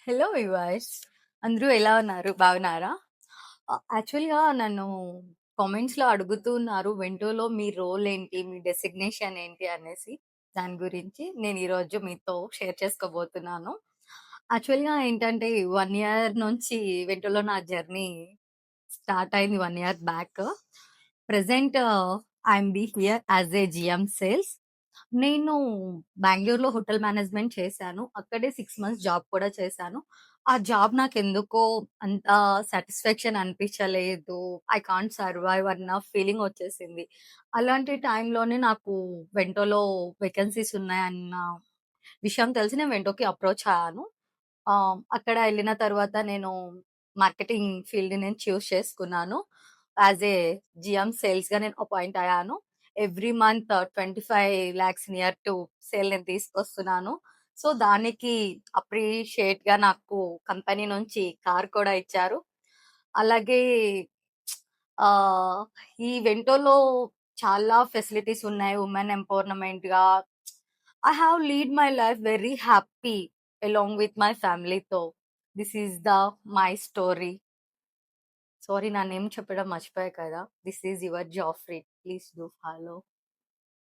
Hello viewers. అందరూ ఎలా ఉన్నారు? బాగున్నారా? యాక్చువల్‌గా నన్ను కామెంట్స్‌లో అడుగుతూ ఉన్నారు. వెంటోలో మీ రోల్ ఏంటి? మీ డెసిగ్నేషన్ ఏంటి? అనేసి. దాని గురించి నేను ఈరోజు మీతో షేర్ చేసుకోబోతున్నాను. యాక్చువల్‌గా ఏంటంటే 1 ఇయర్ నుంచి వెంటోలో నా జర్నీ స్టార్ట్ అయింది 1 year back. Present I am here as a GM sales. నేను బెంగుళూరులో హోటల్ మేనేజ్మెంట్ చేశాను. అక్కడే 6 మంత్స్ జాబ్ కూడా చేశాను. ఆ జాబ్ నాకెందుకో అంత సాటిస్ఫాక్షన్ అనిపించలేదు. ఐ కాంట్ సర్వైవ్ అన్న ఫీలింగ్ వచ్చేసింది. అలాంటి టైంలోనే నాకు వెంటోలో వేకెన్సీస్ ఉన్నాయన్న విషయం తెలిసి నేను వెంటోకి అప్రోచ్ అయ్యాను. అక్కడ ఎళ్ళిన తర్వాత నేను మార్కెటింగ్ ఫీల్డ్‌ని నేను చూజ్ చేసుకున్నాను. యాస్ ఏ జీఎం సేల్స్‌గా నేను అపాయింట్ అయ్యాను. Every month 25 lakhs near to sale నేను తీసుకొస్తున్నాను. సో, దానికి అప్రిషియేట్‌గా నాకు కంపెనీ నుంచి కార్ కూడా ఇచ్చారు. అలాగే ఆహ్, ఈ వెంటోలో చాలా ఫెసిలిటీస్ ఉన్నాయి. వుమెన్ ఎంపవర్‌మెంట్‌గా I have lead my life very happy along with my family though. This is the my story. Sorry, నా నేమ్ చెప్పడం మర్చిపోయా కదా! This is your Joffrey. Please do follow.